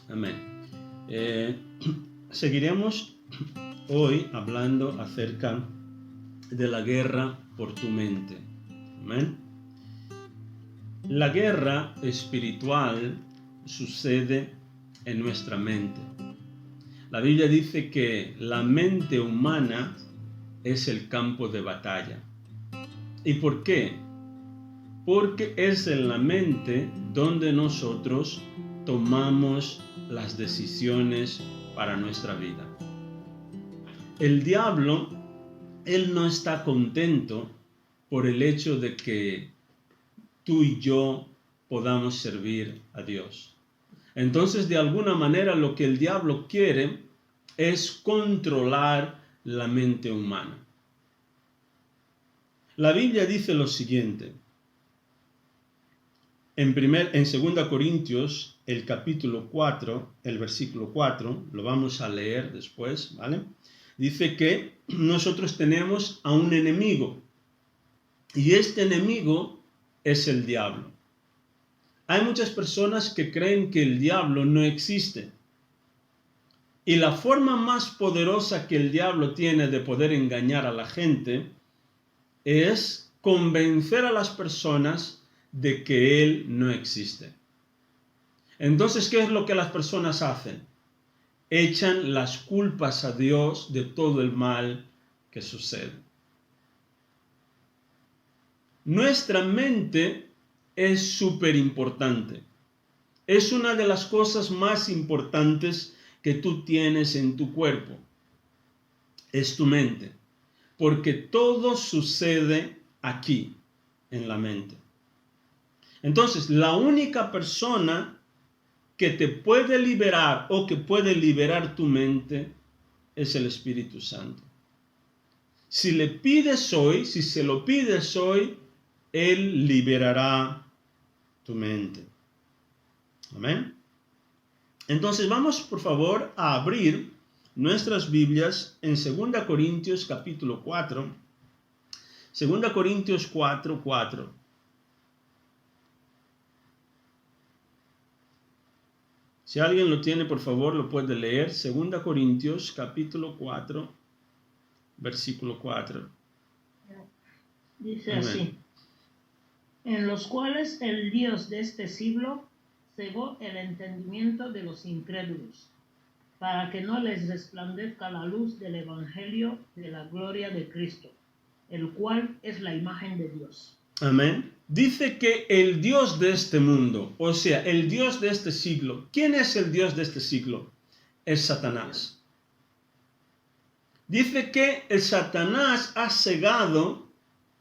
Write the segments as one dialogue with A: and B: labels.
A: Amén. Seguiremos hoy hablando acerca de la guerra por tu mente. Amén. La guerra espiritual sucede en nuestra mente. La Biblia dice que la mente humana es el campo de batalla. ¿Y por qué? Porque es en la mente donde nosotros tomamos las decisiones para nuestra vida. El diablo, él no está contento por el hecho de que tú y yo podamos servir a Dios. Entonces, de alguna manera, lo que el diablo quiere es controlar la mente humana. La Biblia dice lo siguiente. En 2 Corintios, el capítulo 4, el versículo 4, lo vamos a leer después, ¿vale? Dice que nosotros tenemos a un enemigo, y este enemigo es el diablo. Hay muchas personas que creen que el diablo no existe. Y la forma más poderosa que el diablo tiene de poder engañar a la gente es convencer a las personas de que él no existe. Entonces, ¿qué es lo que las personas hacen? Echan las culpas a Dios de todo el mal que sucede. Nuestra mente es súper importante. Es una de las cosas más importantes que tú tienes en tu cuerpo. Es tu mente. Porque todo sucede aquí, en la mente. Entonces, la única persona que te puede liberar o que puede liberar tu mente es el Espíritu Santo. Si le pides hoy, si se lo pides hoy, Él liberará tu mente. Amén. Entonces vamos por favor a abrir nuestras Biblias en 2 Corintios capítulo 4. 2 Corintios 4, 4. Si alguien lo tiene, por favor, lo puede leer. 2 Corintios capítulo 4, versículo 4.
B: Dice
A: Amén.
B: así: en los cuales el Dios de este siglo cegó el entendimiento de los incrédulos, para que no les resplandezca la luz del evangelio de la gloria de Cristo, el cual es la imagen de Dios.
A: Amén. Dice que el Dios de este mundo, o sea, el Dios de este siglo. ¿Quién es el Dios de este siglo? Es Satanás. Dice que el Satanás ha cegado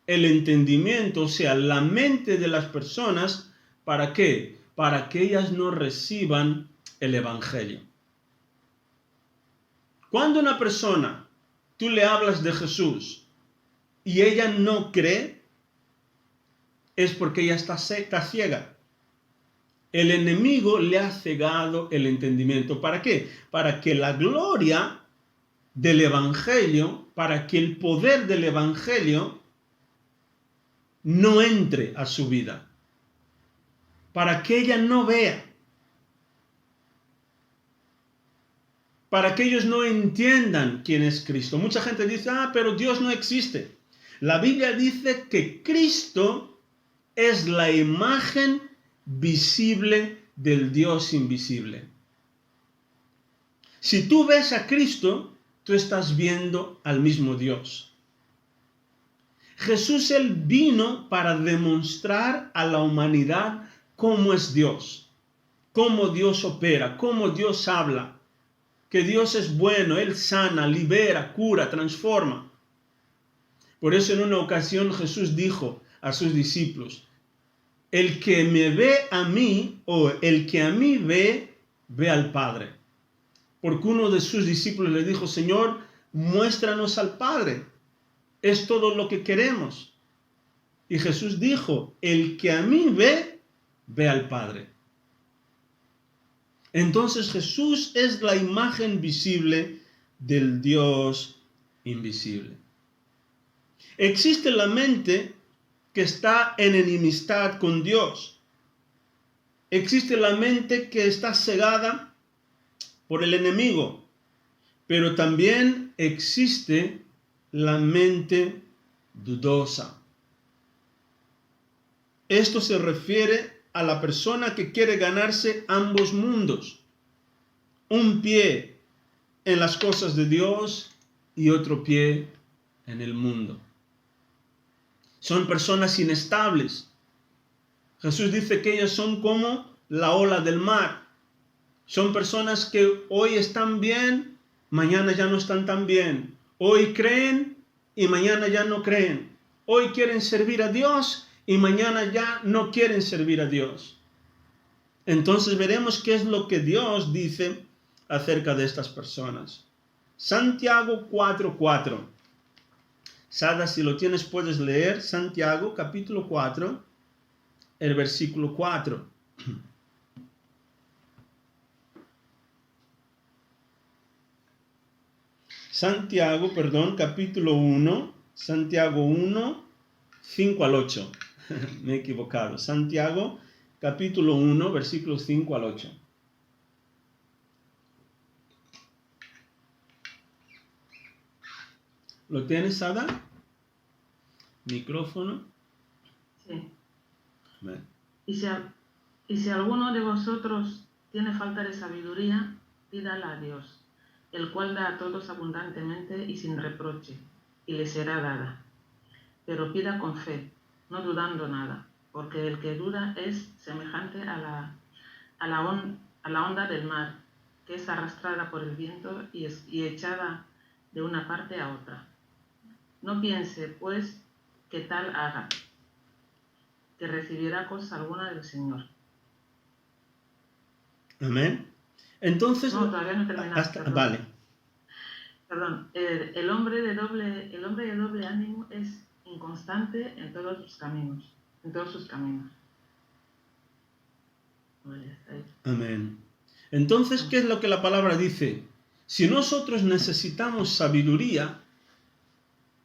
A: el entendimiento, o sea, la mente de las personas. ¿Para qué? Para que ellas no reciban el evangelio. Cuando una persona, tú le hablas de Jesús y ella no cree, es porque ella está ciega. El enemigo le ha cegado el entendimiento. ¿Para qué? Para que la gloria del evangelio, para que el poder del evangelio no entre a su vida. Para que ella no vea. Para que ellos no entiendan quién es Cristo. Mucha gente dice, pero Dios no existe. La Biblia dice que Cristo es la imagen visible del Dios invisible. Si tú ves a Cristo, tú estás viendo al mismo Dios. Jesús, él vino para demostrar a la humanidad cómo es Dios, cómo Dios opera, cómo Dios habla, que Dios es bueno, él sana, libera, cura, transforma. Por eso en una ocasión Jesús dijo a sus discípulos, el que me ve a mí, o el que a mí ve, ve al Padre. Porque uno de sus discípulos le dijo, Señor, muéstranos al Padre. Es todo lo que queremos. Y Jesús dijo, el que a mí ve, ve al Padre. Entonces Jesús es la imagen visible del Dios invisible. Existe la mente que está en enemistad con Dios. Existe la mente que está cegada por el enemigo, pero también existe la mente dudosa. Esto se refiere a la persona que quiere ganarse ambos mundos, un pie en las cosas de Dios y otro pie en el mundo. Son personas inestables. Jesús dice que ellos son como la ola del mar. Son personas que hoy están bien, mañana ya no están tan bien. Hoy creen y mañana ya no creen. Hoy quieren servir a Dios y mañana ya no quieren servir a Dios. Entonces veremos qué es lo que Dios dice acerca de estas personas. Santiago 4:4. Sada, si lo tienes puedes leer Santiago capítulo 4, el versículo 4. Capítulo 1, Santiago 1, 5 al 8. Me he equivocado. Santiago, capítulo 1, versículos 5 al 8. ¿Lo tienes, Sada? ¿Micrófono?
C: Sí.
A: Amén.
C: Y si alguno de vosotros tiene falta de sabiduría, pídala a Dios, el cual da a todos abundantemente y sin reproche, y le será dada. Pero pida con fe, no dudando nada, porque el que duda es semejante a la onda del mar, que es arrastrada por el viento y echada de una parte a otra. No piense, pues, que tal haga, que recibirá cosa alguna del Señor.
A: Amén. Entonces,
C: No, todavía no he terminado.
A: Vale.
C: Perdón, el hombre de doble ánimo es inconstante en todos sus caminos. Vale, está ahí.
A: Amén. Entonces, ¿qué es lo que la palabra dice? Si nosotros necesitamos sabiduría,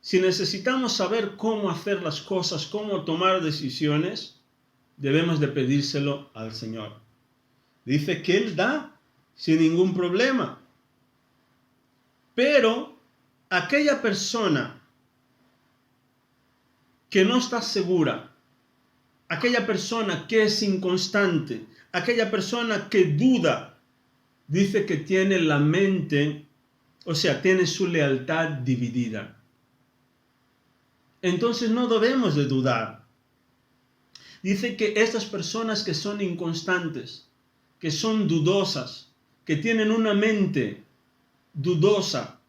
A: si necesitamos saber cómo hacer las cosas, cómo tomar decisiones, debemos de pedírselo al Señor. Dice que Él da sin ningún problema. Pero aquella persona que no está segura, aquella persona que es inconstante, aquella persona que duda, dice que tiene la mente, o sea, tiene su lealtad dividida. Entonces no debemos de dudar. Dice que estas personas que son inconstantes, que son dudosas, que tienen una mente dudosa,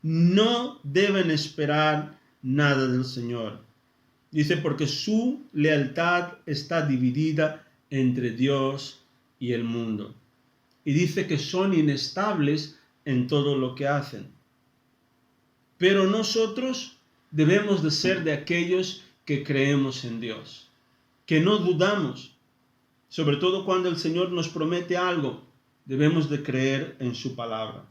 A: no deben esperar nada del Señor. Dice porque su lealtad está dividida entre Dios y el mundo. Y dice que son inestables en todo lo que hacen. Pero nosotros debemos de ser de aquellos que creemos en Dios, que no dudamos. Sobre todo cuando el Señor nos promete algo, debemos de creer en su palabra.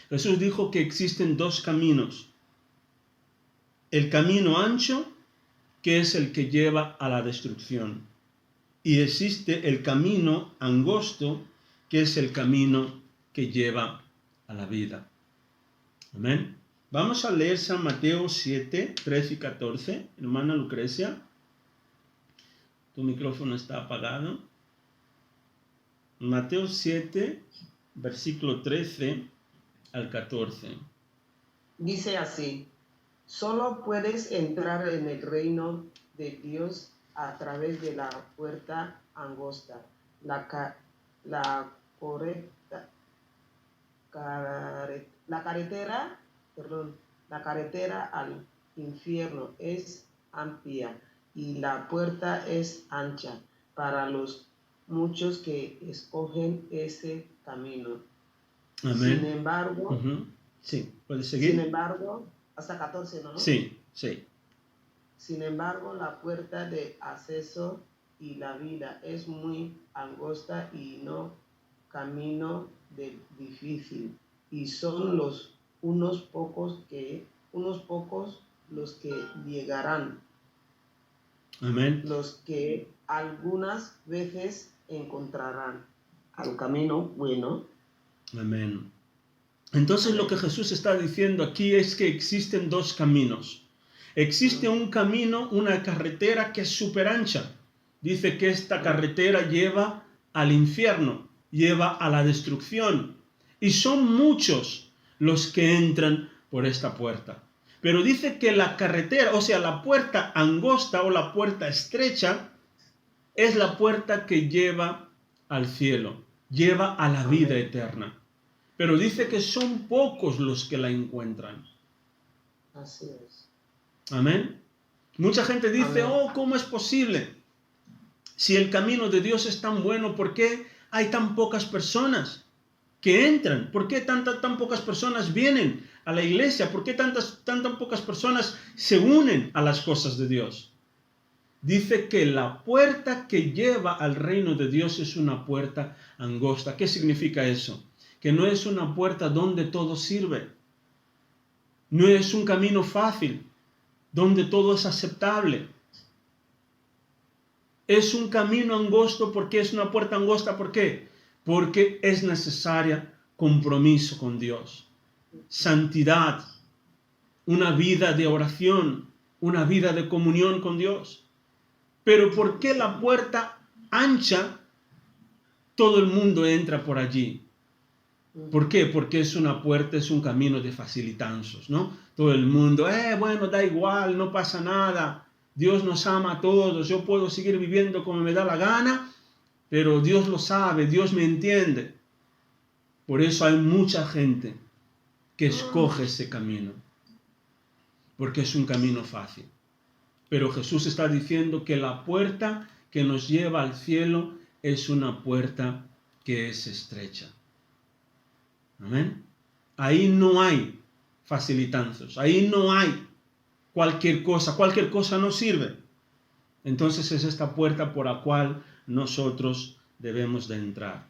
A: Jesús dijo que existen dos caminos. El camino ancho, que es el que lleva a la destrucción. Y existe el camino angosto, que es el camino que lleva a la vida. Amén. Vamos a leer San Mateo 7, 13 y 14. Hermana Lucrecia, tu micrófono está apagado. Mateo 7, versículo 13 al 14.
D: Dice así: solo puedes entrar en el reino de Dios a través de la puerta angosta, la carretera al infierno es amplia y la puerta es ancha para los muchos que escogen ese camino.
A: Amén.
D: Sin embargo,
A: sí, ¿puedes seguir?
D: Sin embargo, hasta 14, ¿no?
A: Sí.
D: Sin embargo, la puerta de acceso y la vida es muy angosta y no camino difícil, y son unos pocos los que llegarán.
A: Amén.
D: Los que algunas veces encontrarán. al camino bueno.
A: Amén. Entonces lo que Jesús está diciendo aquí es que existen dos caminos. Existe un camino, una carretera que es súper ancha. Dice que esta carretera lleva al infierno, lleva a la destrucción. Y son muchos los que entran por esta puerta. Pero dice que la carretera, o sea, la puerta angosta o la puerta estrecha, es la puerta que lleva al cielo, lleva a la vida eterna. Pero dice que son pocos los que la encuentran.
D: Así es.
A: Amén. Mucha gente dice,
D: Amén.
A: oh, ¿cómo es posible? Si el camino de Dios es tan bueno, ¿por qué hay tan pocas personas que entran? ¿Por qué tan pocas personas vienen a la iglesia? ¿Por qué tan pocas personas se unen a las cosas de Dios? Dice que la puerta que lleva al reino de Dios es una puerta angosta. ¿Qué significa eso? Que no es una puerta donde todo sirve. No es un camino fácil, donde todo es aceptable. Es un camino angosto porque es una puerta angosta. ¿Por qué? Porque es necesaria compromiso con Dios, santidad, una vida de oración, una vida de comunión con Dios. Pero ¿por qué la puerta ancha todo el mundo entra por allí? ¿Por qué? Porque es una puerta, es un camino de facilitanzos, ¿no? Todo el mundo, bueno, da igual, no pasa nada. Dios nos ama a todos, yo puedo seguir viviendo como me da la gana, pero Dios lo sabe, Dios me entiende. Por eso hay mucha gente que escoge ese camino, porque es un camino fácil. Pero Jesús está diciendo que la puerta que nos lleva al cielo es una puerta que es estrecha. Amén. Ahí no hay facilitanzos, ahí no hay cualquier cosa no sirve. Entonces es esta puerta por la cual nosotros debemos de entrar.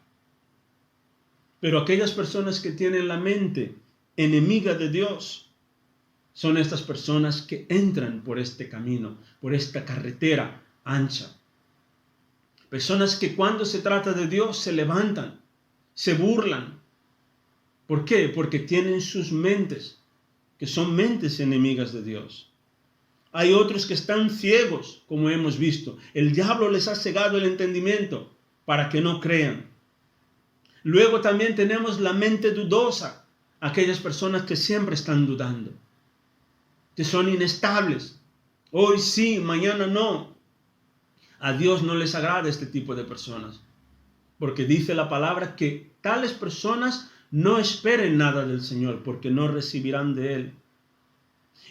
A: Pero aquellas personas que tienen la mente enemiga de Dios, son estas personas que entran por este camino, por esta carretera ancha. Personas que cuando se trata de Dios se levantan, se burlan. ¿Por qué? Porque tienen sus mentes, que son mentes enemigas de Dios. Hay otros que están ciegos, como hemos visto. El diablo les ha cegado el entendimiento para que no crean. Luego también tenemos la mente dudosa, aquellas personas que siempre están dudando, que son inestables. Hoy sí, mañana no. A Dios no les agrada este tipo de personas, porque dice la palabra que tales personas no esperen nada del Señor, porque no recibirán de Él.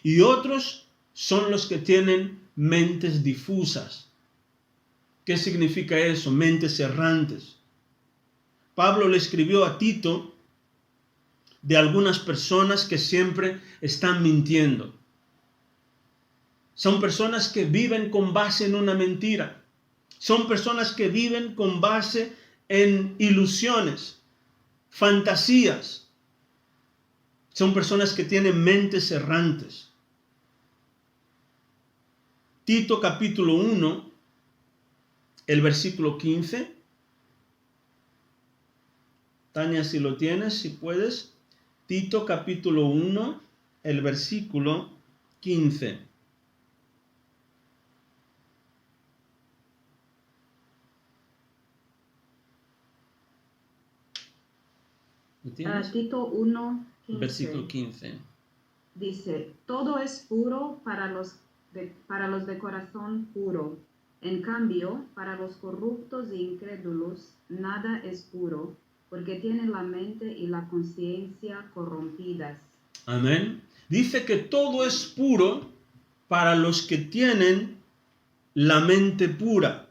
A: Y otros son los que tienen mentes difusas. ¿Qué significa eso? Mentes errantes. Pablo le escribió a Tito de algunas personas que siempre están mintiendo. Son personas que viven con base en una mentira. Son personas que viven con base en ilusiones, fantasías. Son personas que tienen mentes errantes. Tito capítulo 1, el versículo 15. Tania, si lo tienes, si puedes. Tito capítulo 1, el versículo 15.
E: Tito 1, 15.
A: Versículo 15.
E: Dice, todo es puro para los de corazón puro. En cambio, para los corruptos e incrédulos, nada es puro, porque tienen la mente y la conciencia corrompidas.
A: Amén. Dice que todo es puro para los que tienen la mente pura.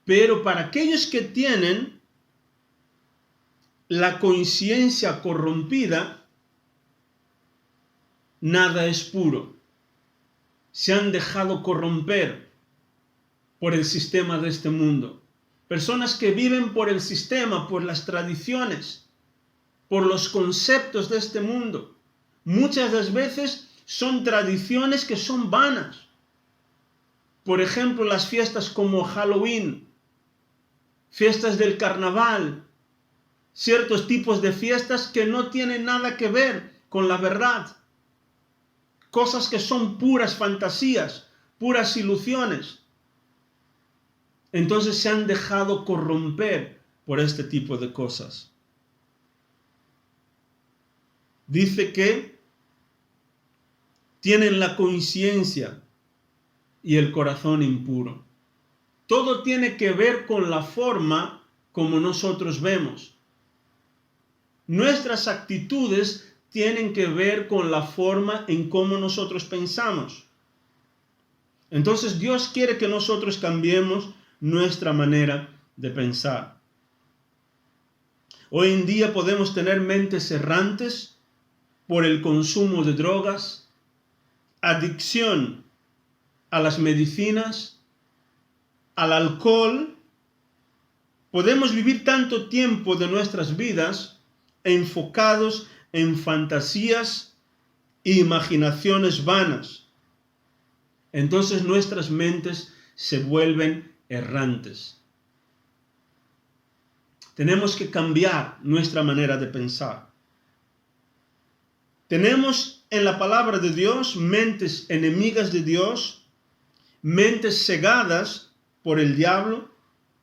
A: Pero para aquellos que tienen la conciencia corrompida, nada es puro. Se han dejado corromper por el sistema de este mundo. Personas que viven por el sistema, por las tradiciones, por los conceptos de este mundo. Muchas de las veces son tradiciones que son vanas. Por ejemplo, las fiestas como Halloween, fiestas del carnaval, ciertos tipos de fiestas que no tienen nada que ver con la verdad, cosas que son puras fantasías, puras ilusiones. Entonces se han dejado corromper por este tipo de cosas. Dice que tienen la conciencia y el corazón impuro. Todo tiene que ver con la forma como nosotros vemos. Nuestras actitudes tienen que ver con la forma en cómo nosotros pensamos. Entonces Dios quiere que nosotros cambiemos nuestra manera de pensar. Hoy en día podemos tener mentes errantes por el consumo de drogas, adicción a las medicinas, al alcohol. Podemos vivir tanto tiempo de nuestras vidas enfocados en fantasías e imaginaciones vanas. Entonces nuestras mentes se vuelven errantes. Tenemos que cambiar nuestra manera de pensar. Tenemos en la palabra de Dios mentes enemigas de Dios, mentes cegadas por el diablo,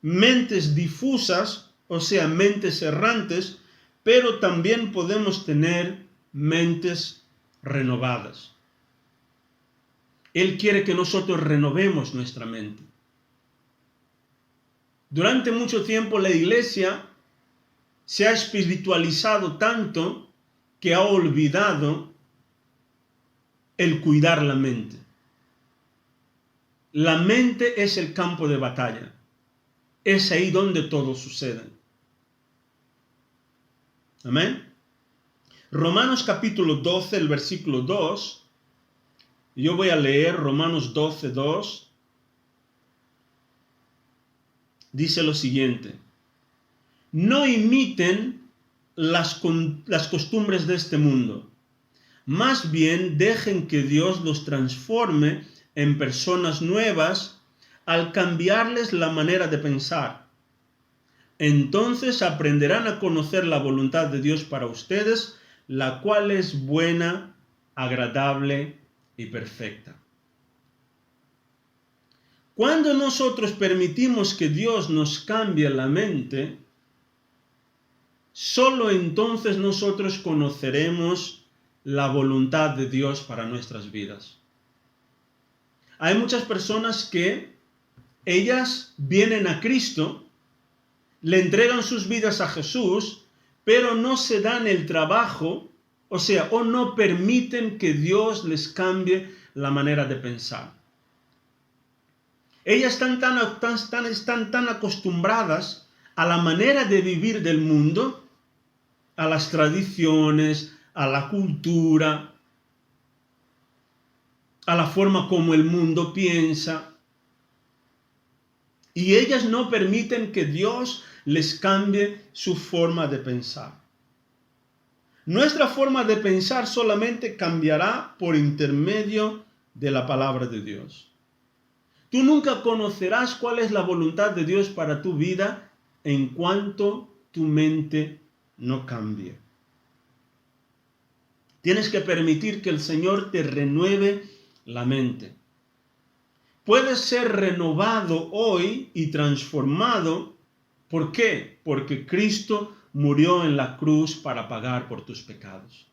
A: mentes difusas, o sea, mentes errantes, pero también podemos tener mentes renovadas. Él quiere que nosotros renovemos nuestra mente. Durante mucho tiempo la iglesia se ha espiritualizado tanto que ha olvidado el cuidar la mente. La mente es el campo de batalla. Es ahí donde todo sucede. Amén. Romanos capítulo 12, el versículo 2. Yo voy a leer Romanos 12, 2. Dice lo siguiente: no imiten las costumbres de este mundo, más bien dejen que Dios los transforme en personas nuevas al cambiarles la manera de pensar. Entonces aprenderán a conocer la voluntad de Dios para ustedes, la cual es buena, agradable y perfecta. Cuando nosotros permitimos que Dios nos cambie la mente, solo entonces nosotros conoceremos la voluntad de Dios para nuestras vidas. Hay muchas personas que ellas vienen a Cristo, le entregan sus vidas a Jesús, pero no se dan el trabajo, o no permiten que Dios les cambie la manera de pensar. Ellas están tan acostumbradas a la manera de vivir del mundo, a las tradiciones, a la cultura, a la forma como el mundo piensa. Y ellas no permiten que Dios les cambie su forma de pensar. Nuestra forma de pensar solamente cambiará por intermedio de la palabra de Dios. Tú nunca conocerás cuál es la voluntad de Dios para tu vida en cuanto tu mente no cambie. Tienes que permitir que el Señor te renueve la mente. Puedes ser renovado hoy y transformado. ¿Por qué? Porque Cristo murió en la cruz para pagar por tus pecados.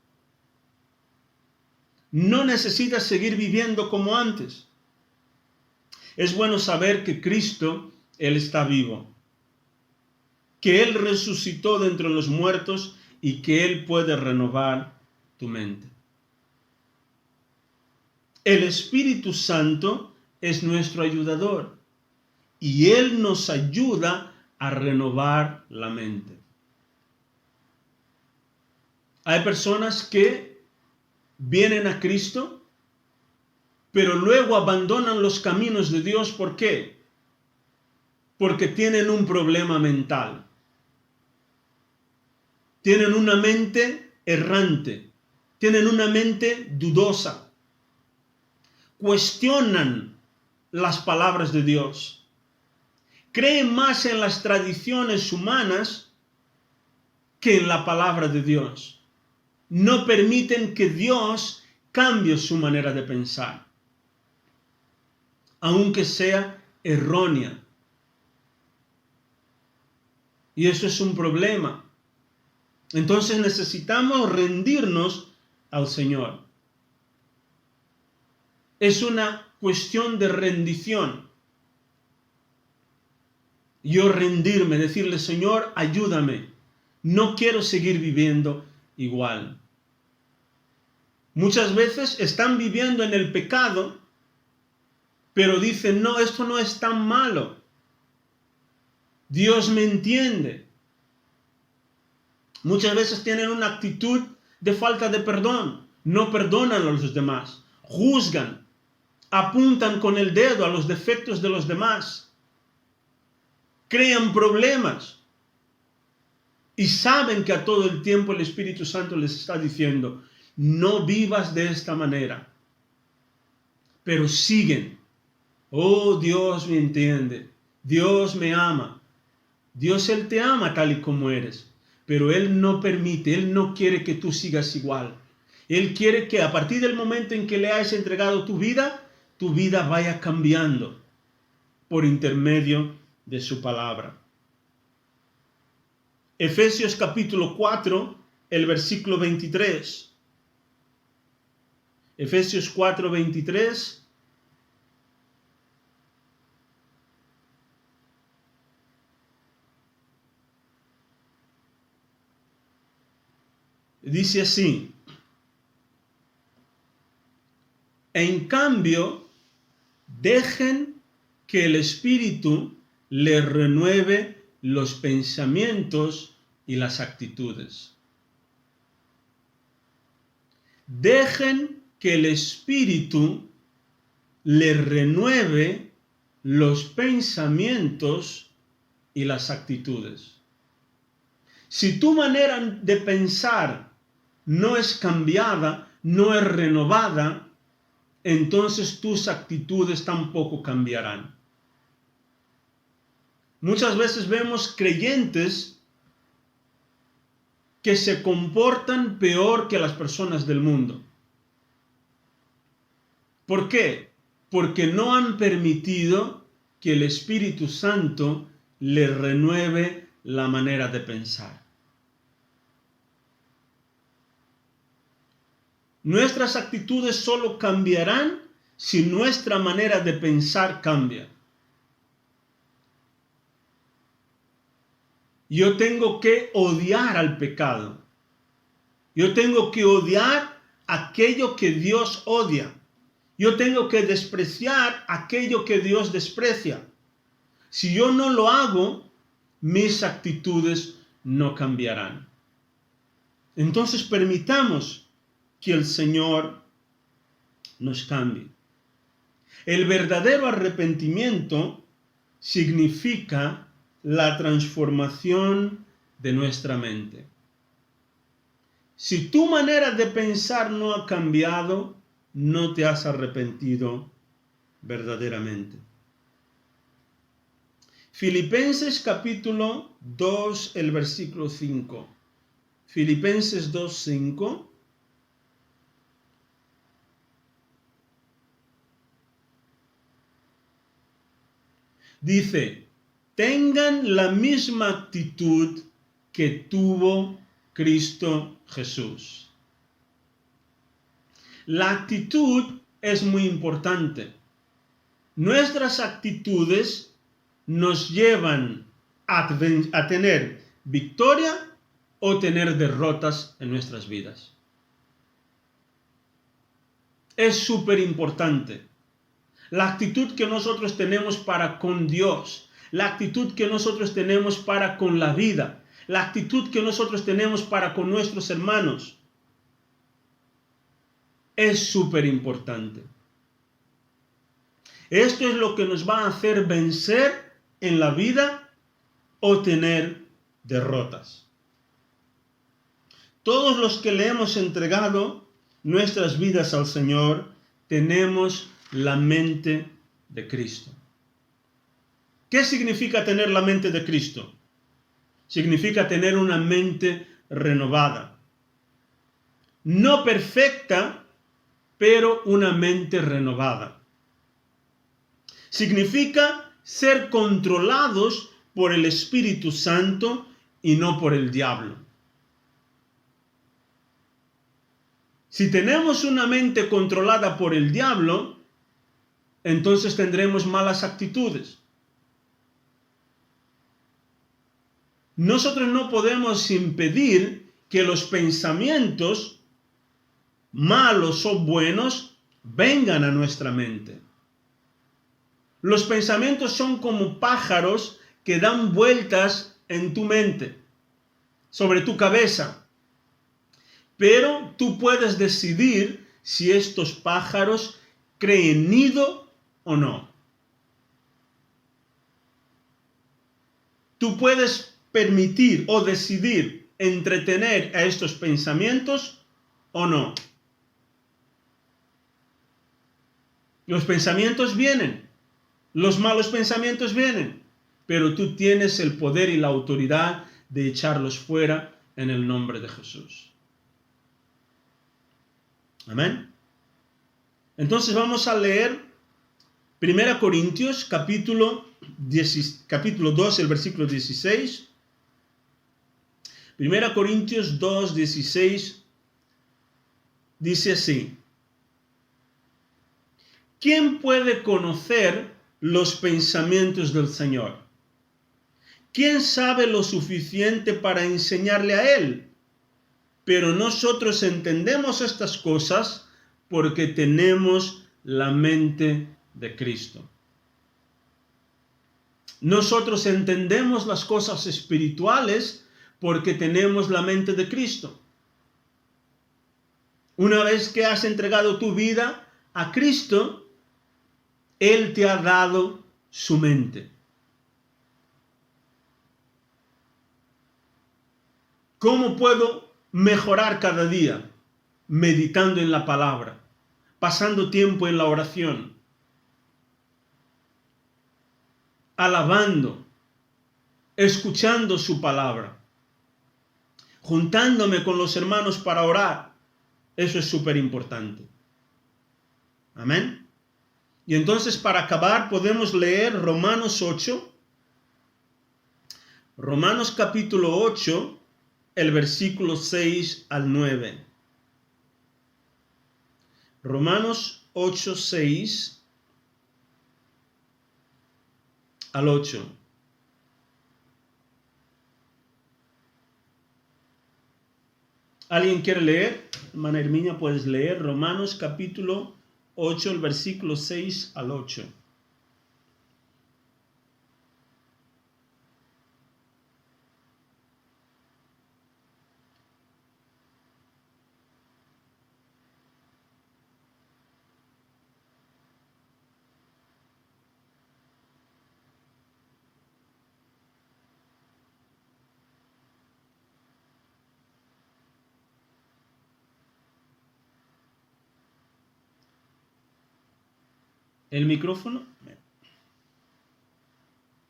A: No necesitas seguir viviendo como antes. Es bueno saber que Cristo, Él está vivo, que Él resucitó de entre los muertos y que Él puede renovar tu mente. El Espíritu Santo es nuestro ayudador y Él nos ayuda a renovar la mente. Hay personas que vienen a Cristo, pero luego abandonan los caminos de Dios. ¿Por qué? Porque tienen un problema mental. Tienen una mente errante. Tienen una mente dudosa. Cuestionan las palabras de Dios. creen más en las tradiciones humanas que en la palabra de Dios. No permiten que Dios cambie su manera de pensar, aunque sea errónea. Y eso es un problema. Entonces necesitamos rendirnos al Señor. Es una cuestión de rendición. Yo rendirme, decirle, Señor, ayúdame. No quiero seguir viviendo igual. Muchas veces están viviendo en el pecado, pero dicen, no, esto no es tan malo. Dios me entiende. Muchas veces tienen una actitud de falta de perdón. No perdonan a los demás. Juzgan. Apuntan con el dedo a los defectos de los demás. Crean problemas. Y saben que a todo el tiempo el Espíritu Santo les está diciendo, no vivas de esta manera. Pero siguen. Oh, Dios me entiende. Dios me ama. Dios, Él te ama tal y como eres. Pero Él no permite, Él no quiere que tú sigas igual. Él quiere que a partir del momento en que le hayas entregado tu vida vaya cambiando por intermedio de su palabra. Efesios capítulo 4, el versículo 23. Efesios 4, 23. Dice así: en cambio, dejen que el Espíritu les renueve los pensamientos y las actitudes. Dejen que el Espíritu les renueve los pensamientos y las actitudes. Si tu manera de pensar no es cambiada, no es renovada, entonces tus actitudes tampoco cambiarán. Muchas veces vemos creyentes que se comportan peor que las personas del mundo. ¿Por qué? Porque no han permitido que el Espíritu Santo les renueve la manera de pensar. Nuestras actitudes solo cambiarán si nuestra manera de pensar cambia. Yo tengo que odiar al pecado. Yo tengo que odiar aquello que Dios odia. Yo tengo que despreciar aquello que Dios desprecia. Si yo no lo hago, mis actitudes no cambiarán. Entonces permitamos que el Señor nos cambie. El verdadero arrepentimiento significa la transformación de nuestra mente. Si tu manera de pensar no ha cambiado, no te has arrepentido verdaderamente. Filipenses capítulo 2, el versículo 5. Filipenses 2, 5. Dice, tengan la misma actitud que tuvo Cristo Jesús. La actitud es muy importante. Nuestras actitudes nos llevan a tener victoria o tener derrotas en nuestras vidas. Es súper importante. La actitud que nosotros tenemos para con Dios, la actitud que nosotros tenemos para con la vida, la actitud que nosotros tenemos para con nuestros hermanos, es súper importante. Esto es lo que nos va a hacer vencer en la vida o tener derrotas. Todos los que le hemos entregado nuestras vidas al Señor, tenemos la mente de Cristo. ¿Qué significa tener la mente de Cristo? Significa tener una mente renovada. No perfecta, pero una mente renovada. Significa ser controlados por el Espíritu Santo y no por el diablo. Si tenemos una mente controlada por el diablo, entonces tendremos malas actitudes. Nosotros no podemos impedir que los pensamientos malos o buenos vengan a nuestra mente. Los pensamientos son como pájaros que dan vueltas en tu mente, sobre tu cabeza. Pero tú puedes decidir si estos pájaros creen nido o no. Tú puedes permitir o decidir entretener a estos pensamientos o no. Los pensamientos vienen, los malos pensamientos vienen, pero tú tienes el poder y la autoridad de echarlos fuera en el nombre de Jesús. Amén. Entonces vamos a leer 1 Corintios capítulo 2, el versículo 16. 1 Corintios 2, 16 dice así: ¿quién puede conocer los pensamientos del Señor? ¿Quién sabe lo suficiente para enseñarle a Él? Pero nosotros entendemos estas cosas porque tenemos la mente de Cristo. Nosotros entendemos las cosas espirituales porque tenemos la mente de Cristo. Una vez que has entregado tu vida a Cristo, Él te ha dado su mente. ¿Cómo puedo mejorar cada día? Meditando en la palabra, pasando tiempo en la oración, alabando, escuchando su palabra, juntándome con los hermanos para orar. Eso es súper importante. Amén. Y entonces, para acabar, podemos leer Romanos 8. Romanos capítulo 8, el versículo 6 al 9. Romanos 8, 6 al 8. ¿Alguien quiere leer? Hermana Herminia, puedes leer Romanos capítulo 8, el versículo 6 al 8. ¿El micrófono?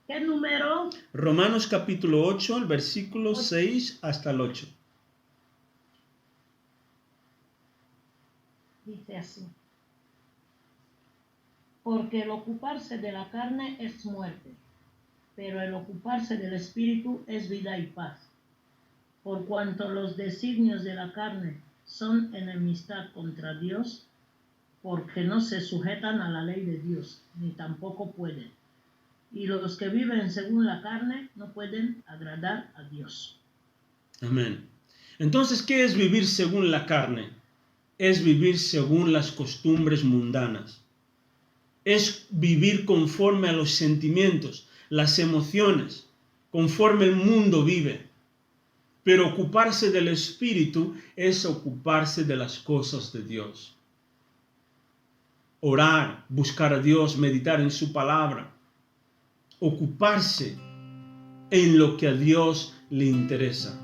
B: ¿Qué número?
A: Romanos capítulo 8, el versículo 6 hasta el 8.
B: Dice así: porque el ocuparse de la carne es muerte, pero el ocuparse del espíritu es vida y paz. Por cuanto los designios de la carne son enemistad contra Dios, porque no se sujetan a la ley de Dios, ni tampoco pueden. Y los que viven según la carne no pueden agradar a Dios.
A: Amén. Entonces, ¿qué es vivir según la carne? Es vivir según las costumbres mundanas. Es vivir conforme a los sentimientos, las emociones, conforme el mundo vive. Pero ocuparse del espíritu es ocuparse de las cosas de Dios. Orar, buscar a Dios, meditar en su palabra. Ocuparse en lo que a Dios le interesa.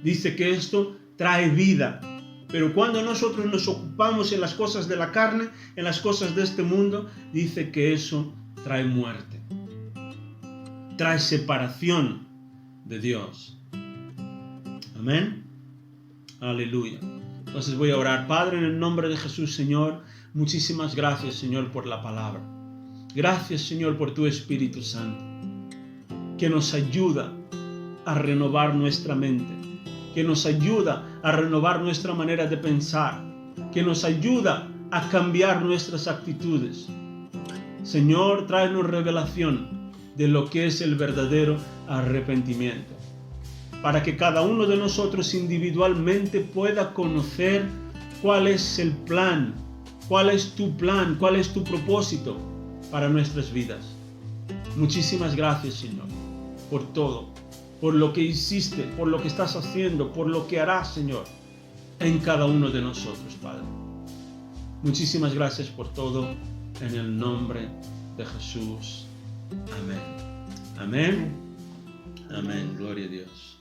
A: Dice que esto trae vida. Pero cuando nosotros nos ocupamos en las cosas de la carne, en las cosas de este mundo, dice que eso trae muerte. trae separación de Dios. Amén. Aleluya. Entonces voy a orar. Padre, en el nombre de Jesús, Señor, muchísimas gracias, Señor, por la palabra. Gracias, Señor, por tu Espíritu Santo, que nos ayuda a renovar nuestra mente, que nos ayuda a renovar nuestra manera de pensar, que nos ayuda a cambiar nuestras actitudes. Señor, tráenos revelación de lo que es el verdadero arrepentimiento, para que cada uno de nosotros individualmente pueda conocer cuál es el plan, cuál es tu plan, cuál es tu propósito para nuestras vidas. Muchísimas gracias, Señor, por todo, por lo que hiciste, por lo que estás haciendo, por lo que harás, Señor, en cada uno de nosotros, Padre. Muchísimas gracias por todo, en el nombre de Jesús. Amén. Amén. Amén. Gloria a Dios.